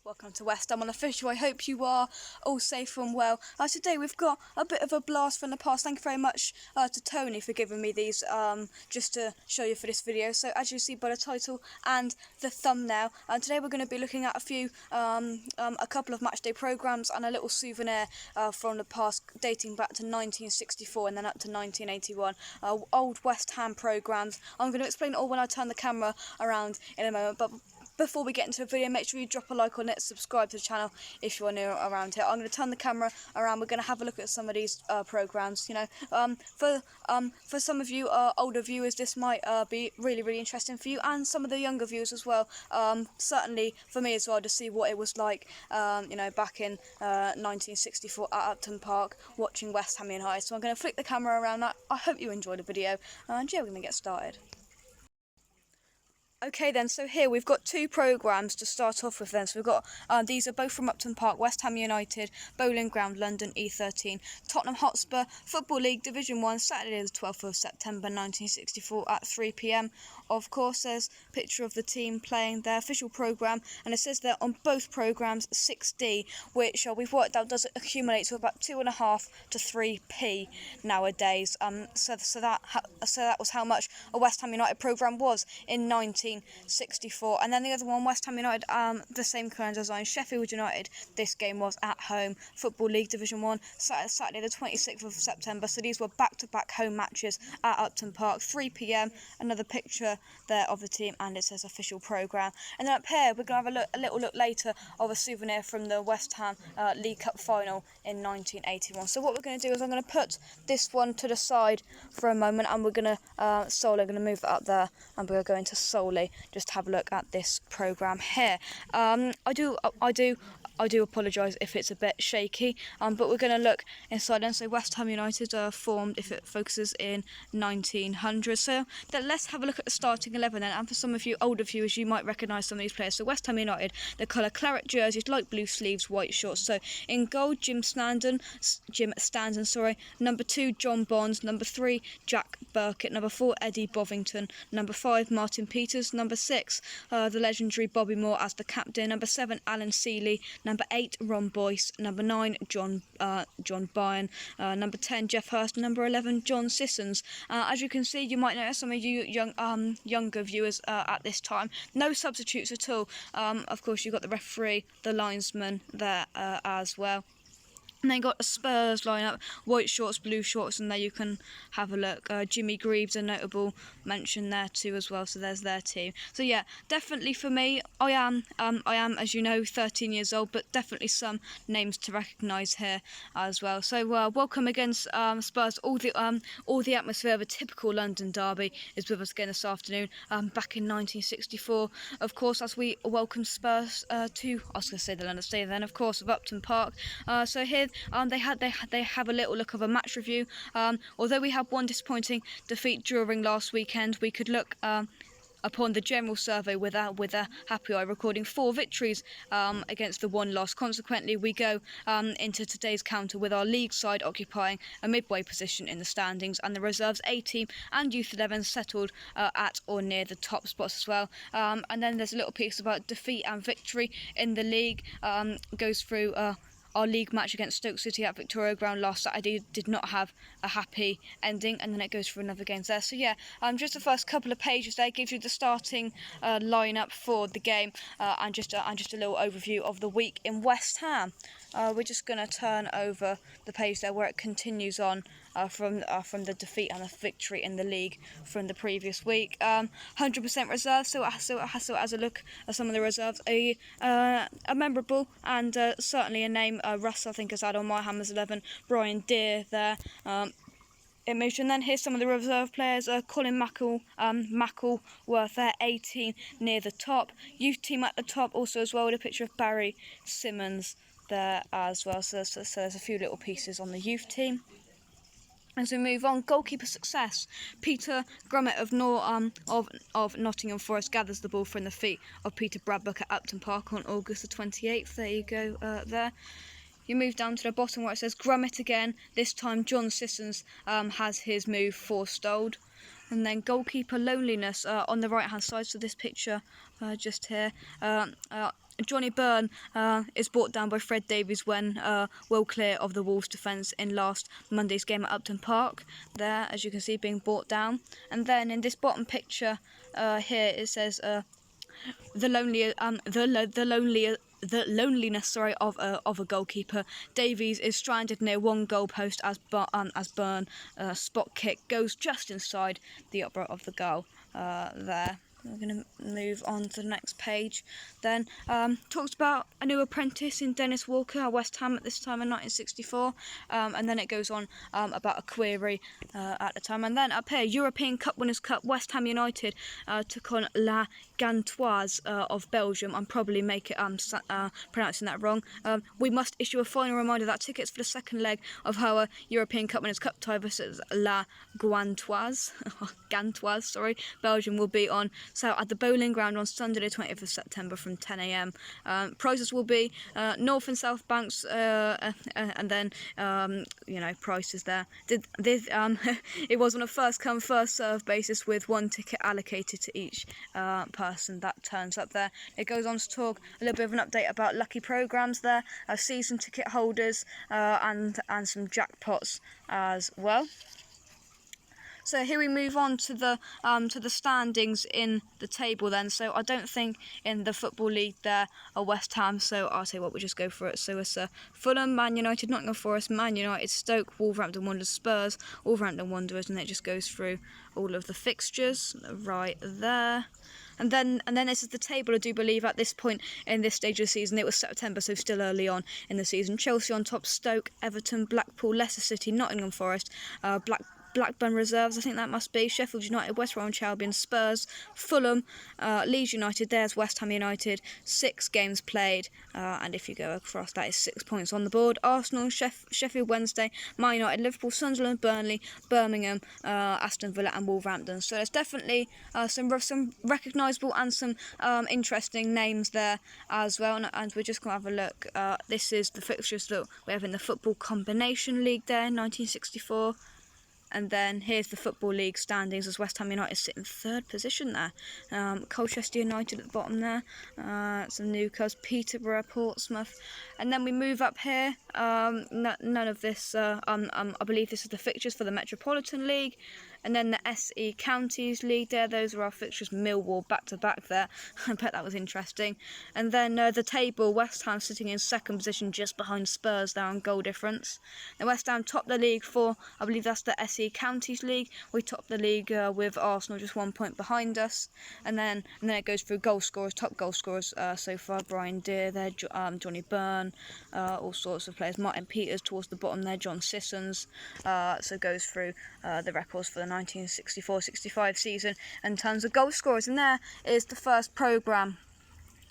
Welcome to West Ham Unofficial. I hope you are all safe and well. Today we've got a bit of a blast from the past. Thank you very much to Tony for giving me these just to show you for this video. So as you see by the title and the thumbnail, today we're going to be looking at a couple of matchday programmes and a little souvenir from the past dating back to 1964 and then up to 1981. Old West Ham programmes. I'm going to explain it all when I turn the camera around in a moment, but before we get into the video, make sure you drop a like on it, subscribe to the channel if you are new around here. I'm going to turn the camera around. We're going to have a look at some of these programmes. You know, for some of you older viewers, this might be really interesting for you, and some of the younger viewers as well. Certainly for me as well, to see what it was like, you know, back in 1964 at Upton Park, watching West Ham United. So I'm going to flick the camera around. I hope you enjoyed the video, and yeah, we're going to get started. Okay then, so here we've got two programmes to start off with then. So we've got, these are both from Upton Park, West Ham United, Bowling Ground, London, E13. Tottenham Hotspur, Football League, Division 1, Saturday the 12th of September 1964 at 3 p.m. Of course, there's a picture of the team playing their official programme, and it says there on both programmes 6D, which we've worked out does accumulate to about 2.5 to 3p nowadays. So that was how much a West Ham United programme was in 1964. And then the other one, West Ham United, the same kind of design, Sheffield United. This game was at home, Football League Division 1, Saturday the 26th of September. So these were back-to-back home matches at Upton Park, 3 p.m. Another picture there of the team, and it says official programme. And then up here we're going to have a little look later of a souvenir from the West Ham League Cup final in 1981. So what we're going to do is I'm going to put this one to the side for a moment, and we're going to move it up there, and we're going to solely just have a look at this programme here. I do apologise if it's a bit shaky, but we're going to look inside and say West Ham United formed, if it focuses, in 1900. So let's have a look at the starting 11 then, and for some of you older viewers, you might recognise some of these players. So West Ham United, the colour claret jerseys, light blue sleeves, white shorts. So in goal, Jim Standen, number 2, John Bonds, number 3, Jack Burkett, number 4, Eddie Bovington, number 5, Martin Peters, number 6, the legendary Bobby Moore as the captain, number 7, Alan Seeley, number 8, Ron Boyce, number 9, John Byrne, number 10, Jeff Hurst, number 11, John Sissons. As you can see, you might notice some of you younger viewers at this time, no substitutes at all. Of course, you've got the referee, the linesman there as well. And then got a Spurs lineup, white shorts, blue shorts, and there you can have a look. Jimmy Greaves, a notable mention there too as well, so there's their team. So yeah, definitely for me, I am, as you know, 13 years old, but definitely some names to recognise here as well. So welcome against Spurs. All the atmosphere of a typical London derby is with us again this afternoon. Back in 1964, of course, as we welcome Spurs to, I was going to say the London Stadium then, of course, of Upton Park. So here, they have a little look of a match review. Although we had one disappointing defeat during last weekend, we could look upon the general survey with a happy eye, recording 4 victories against the 1 loss. Consequently, we go into today's counter with our league side occupying a midway position in the standings, and the reserves A team and youth 11 settled at or near the top spots as well. And then there's a little piece about defeat and victory in the league. Goes through our league match against Stoke City at Victoria Ground last Saturday did not have a happy ending, and then it goes for another game there. So yeah, just the first couple of pages there gives you the starting lineup for the game, and just a little overview of the week in West Ham. We're just going to turn over the page there where it continues on from the defeat and the victory in the league from the previous week. 100% reserves, so as a look at some of the reserves, a memorable and certainly a name Russ I think has had on my Hammers 11, Brian Deere there. Image, and then here's some of the reserve players. Colin Mackleworth there, 18 near the top. Youth team at the top also as well, with a picture of Barry Simmons there as well. So there's a few little pieces on the youth team. As we move on, goalkeeper success. Peter Grummett of Nottingham Forest gathers the ball from the feet of Peter Bradbuck at Upton Park on August the 28th. There you go there. You move down to the bottom where it says Grummett again. This time John Sissons has his move forestalled. And then goalkeeper loneliness on the right hand side. So this picture just here. Johnny Byrne is brought down by Fred Davies when well clear of the Wolves' defence in last Monday's game at Upton Park. There, as you can see, being brought down. And then in this bottom picture here, it says the loneliness of a goalkeeper. Davies is stranded near one goalpost as Byrne spot kick goes just inside the upright of the goal. There. We're going to move on to the next page. Then talks about a new apprentice in Dennis Walker at West Ham at this time in 1964, and then it goes on about a query at the time. And then up here, European Cup Winners' Cup, West Ham United took on La Gantoise of Belgium. I'm probably pronouncing that wrong. We must issue a final reminder that tickets for the second leg of our European Cup Winners' Cup tie versus La Gantoise, Belgium will be on at the Bowling Ground on Sunday the 20th of September from 10 a.m. Prices will be North and South Banks, and then prices there. It was on a first come first serve basis with one ticket allocated to each person that turns up there. It goes on to talk a little bit of an update about lucky programs there, season ticket holders, and some jackpots as well. So here we move on to the standings in the table then. So I don't think in the Football League there are West Ham, so I'll tell you what, we'll just go for it. So it's Fulham, Man United, Nottingham Forest, Man United, Stoke, Wolverhampton Wanderers, Spurs, Wolverhampton Wanderers, and it just goes through all of the fixtures right there. And then this is the table, I do believe, at this point in this stage of the season. It was September, so still early on in the season. Chelsea on top, Stoke, Everton, Blackpool, Leicester City, Nottingham Forest, Blackburn Reserves, I think that must be, Sheffield United, West Bromwich Albion, Spurs, Fulham, Leeds United, there's West Ham United, 6 games played, and if you go across, that is 6 points on the board. Arsenal, Sheffield Wednesday, Man United, Liverpool, Sunderland, Burnley, Birmingham, Aston Villa and Wolverhampton. So there's definitely some recognisable and some interesting names there as well, and we're just going to have a look. This is the fixtures that we have in the Football Combination League there in 1964. And then here's the Football League standings as West Ham United sit in 3rd position there. Colchester United at the bottom there. Some Newcastle, Peterborough, Portsmouth. And then we move up here. None of this, I believe this is the fixtures for the Metropolitan League. And then the SE Counties League there, those are our fixtures, Millwall back-to-back there. I bet that was interesting. And then the table, West Ham sitting in 2nd position just behind Spurs there on goal difference. And West Ham top the league for, I believe that's the SE Counties League. We top the league with Arsenal just 1 point behind us. And then it goes through goal scorers, top goal scorers so far, Brian Deere there, Johnny Byrne, all sorts of players. Martin Peters towards the bottom there, John Sissons. So goes through the records for the 1964-65 season in terms of goal scorers, and there is the first programme.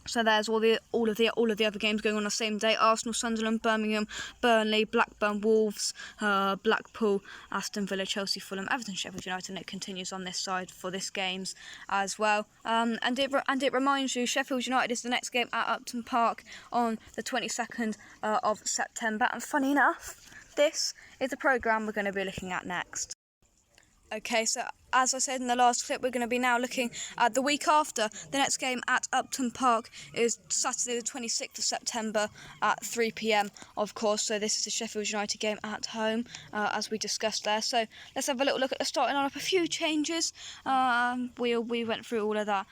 So there's all of the other games going on the same day: Arsenal, Sunderland, Birmingham, Burnley, Blackburn, Wolves, Blackpool, Aston Villa, Chelsea, Fulham, Everton, Sheffield United, and it continues on this side for this games as well. And it reminds you, Sheffield United is the next game at Upton Park on the 22nd of September. And funny enough, this is the programme we're going to be looking at next. Okay, so as I said in the last clip, we're going to be now looking at the week after. The next game at Upton Park is Saturday the 26th of September at 3 p.m, of course. So this is the Sheffield United game at home, as we discussed there. So let's have a little look at the starting lineup. A few changes. We went through all of that.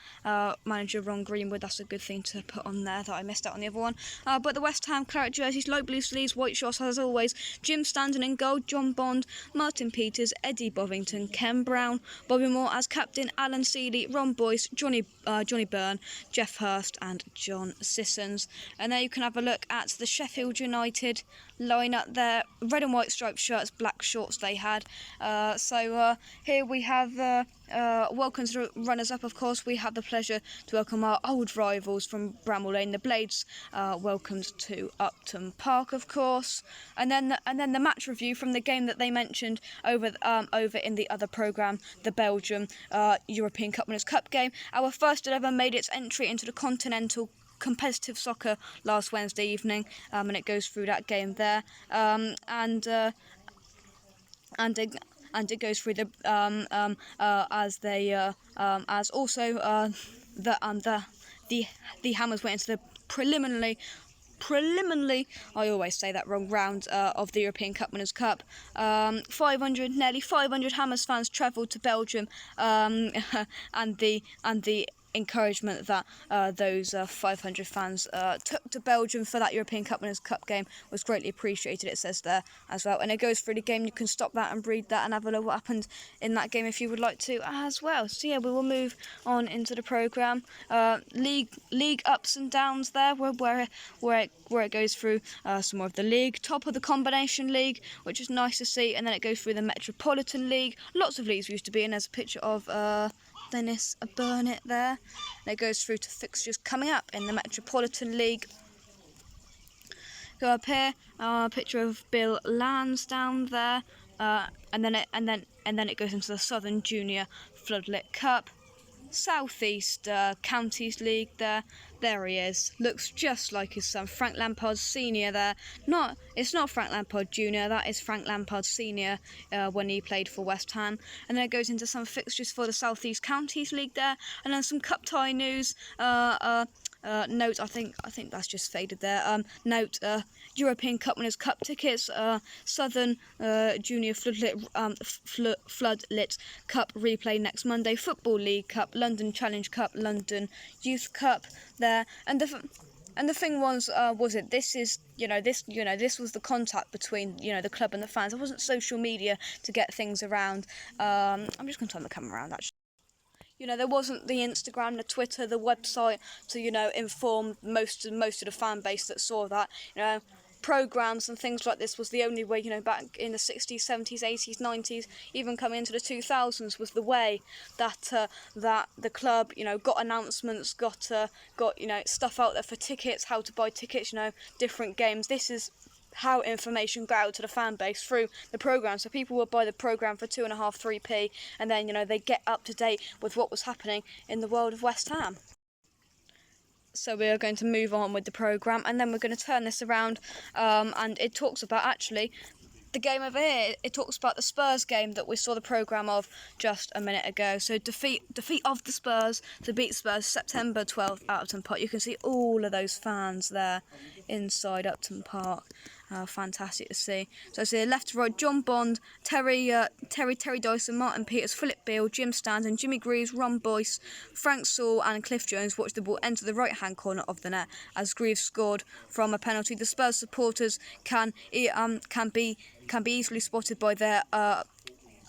Manager Ron Greenwood, that's a good thing to put on there that I missed out on the other one. But the West Ham claret jerseys, light blue sleeves, white shorts as always. Jim Standon in goal, John Bond, Martin Peters, Eddie Bovington, Ken Brown, Bobby Moore as captain, Alan Seeley, Ron Boyce, Johnny Byrne, Jeff Hurst and John Sissons. And there you can have a look at the Sheffield United line-up there. Red and white striped shirts, black shorts they had. So here we have... welcome to the runners-up, of course. We have the pleasure to welcome our old rivals from Bramall Lane, the Blades, welcomed to Upton Park, of course. And then the match review from the game that they mentioned over in the other programme, the Belgium European Cup Winners' Cup game. Our first 11 made its entry into the Continental Competitive Soccer last Wednesday evening, and it goes through that game there. And it goes through the as also the Hammers went into the preliminary, I always say that wrong, round of the European Cup Winners' Cup. Nearly 500 Hammers fans travelled to Belgium, and the encouragement that those 500 fans took to Belgium for that European Cup Winners' Cup game was greatly appreciated, it says there as well. And it goes through the game. You can stop that and read that and have a look what happened in that game if you would like to as well. So yeah, we will move on into the programme. League ups and downs there, where it goes through some more of the league. Top of the Combination League, which is nice to see, and then it goes through the Metropolitan League. Lots of leagues we used to be in. There's a picture of Dennis Burnett there. And it goes through to fixtures coming up in the Metropolitan League. Go up here, a picture of Bill Lansdowne there, and then it goes into the Southern Junior Floodlit Cup. Southeast Counties League there. There he is. Looks just like his son, Frank Lampard Senior there. It's not Frank Lampard Junior. That is Frank Lampard Senior when he played for West Ham. And then it goes into some fixtures for the Southeast Counties League there, and then some cup tie news. Note, I think that's just faded there. Note, European Cup Winners' Cup tickets, Southern Junior Floodlit Cup replay next Monday, Football League Cup, London Challenge Cup, London Youth Cup there, and the thing was this was the contact between the club and the fans. There wasn't social media to get things around. I'm just going to turn the camera around actually. There wasn't the Instagram, the Twitter, the website to, inform most of the fan base that saw that. Programmes and things like this was the only way, back in the 60s, 70s, 80s, 90s, even coming into the 2000s, was the way that that the club, got announcements, got stuff out there for tickets, how to buy tickets, different games. This is how information got out to the fan base through the programme. So people would buy the programme for 2.5, 3p, and then they get up to date with what was happening in the world of West Ham. So we are going to move on with the programme, and then we're going to turn this around, and it talks about actually the game over here. It talks about the Spurs game that we saw the programme of just a minute ago. So defeat of the Spurs to beat Spurs September 12th at Upton Park. You can see all of those fans there inside Upton Park. Fantastic to see. So I see left to right, John Bond, Terry Dyson, Martin Peters, Philip Beale, Jim Stanton, Jimmy Greaves, Ron Boyce, Frank Saul and Cliff Jones watched the ball enter the right-hand corner of the net as Greaves scored from a penalty. The Spurs supporters can be easily spotted by their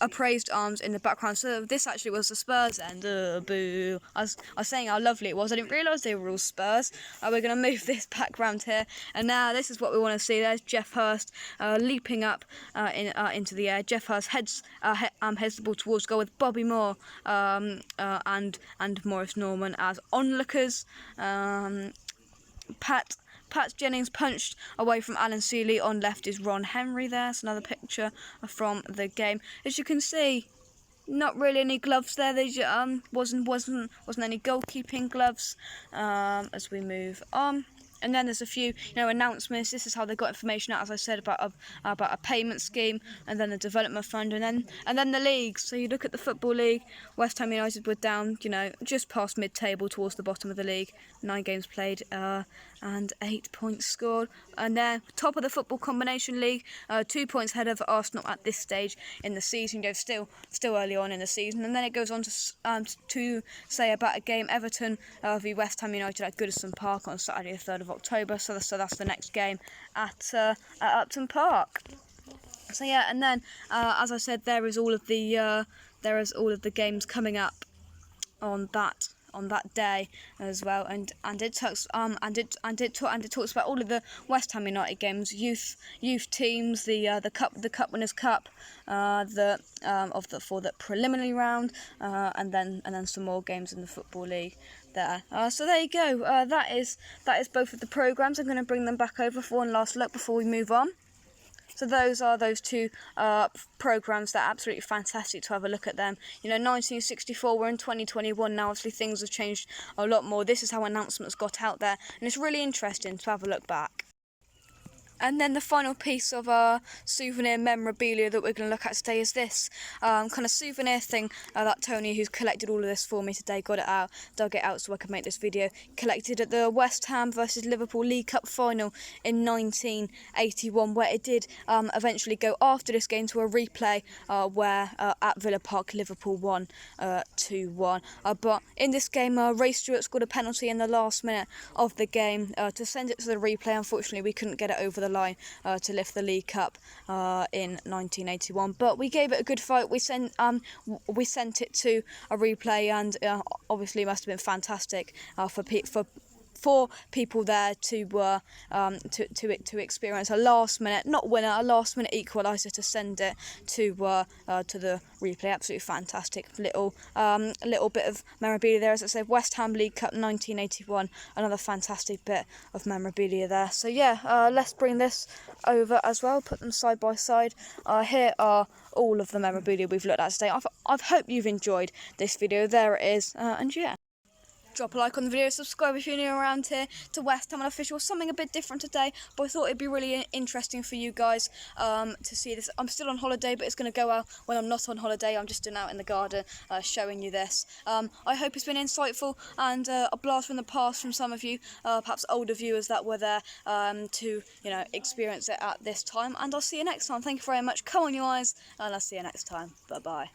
upraised arms in the background. So this actually was the Spurs end. Boo. I was saying how lovely it was. I didn't realise they were all Spurs. We're going to move this background here, and now this is what we want to see. There's Jeff Hurst leaping up into the air. Jeff Hurst heads the ball towards goal with Bobby Moore and Morris Norman as onlookers. Pat Jennings punched away from Alan Seeley. On left is Ron Henry there. It's another picture from the game. As you can see, not really any gloves there. There wasn't any goalkeeping gloves. As we move on. And then there's a few, announcements. This is how they got information out, as I said, about a payment scheme, and then the development fund, and then the leagues. So you look at the Football League. West Ham United were down, just past mid-table towards the bottom of the league. 9 games played, and 8 points scored. And then top of the Football Combination League, 2 points ahead of Arsenal at this stage in the season. Still early on in the season. And then it goes on to say about a game, Everton v West Ham United at Goodison Park on Saturday the 3rd of October. So that's the next game at Upton Park. So yeah, and then as I said, there is all of the games coming up on that day as well, and it talks about all of the West Ham United games, youth teams, the Cup Winners' Cup, for the preliminary round, and then some more games in the Football League there. So there you go. That is both of the programmes. I'm going to bring them back over for one last look before we move on. So those are those two programmes that are absolutely fantastic to have a look at them. 1964, we're in 2021 now. Obviously things have changed a lot more. This is how announcements got out there, and it's really interesting to have a look back. And then the final piece of our souvenir memorabilia that we're going to look at today is this kind of souvenir thing that Tony, who's collected all of this for me today, got it out, dug it out so I could make this video, collected at the West Ham versus Liverpool League Cup final in 1981, where it did eventually go after this game to a replay where at Villa Park Liverpool won 2-1. But in this game, Ray Stewart scored a penalty in the last minute of the game to send it to the replay. Unfortunately, we couldn't get it over the line to lift the League Cup in 1981, but we gave it a good fight. We sent it to a replay, and obviously it must have been fantastic for people there to experience a last minute, not winner, a last minute equaliser to send it to the replay. Absolutely fantastic little bit of memorabilia there. As I said, West Ham League Cup 1981, another fantastic bit of memorabilia there. So yeah, let's bring this over as well, put them side by side. Here are all of the memorabilia we've looked at today. I hope you've enjoyed this video. There it is, and yeah. Drop a like on the video, subscribe if you're new around here to West Ham Unofficial. Something a bit different today, but I thought it'd be really interesting for you guys to see this. I'm still on holiday, but it's going to go out when I'm not on holiday. I'm just out in the garden showing you this. I hope it's been insightful and a blast from the past from some of you, perhaps older viewers that were there to experience it at this time. And I'll see you next time. Thank you very much. Come on, you eyes, and I'll see you next time. Bye-bye.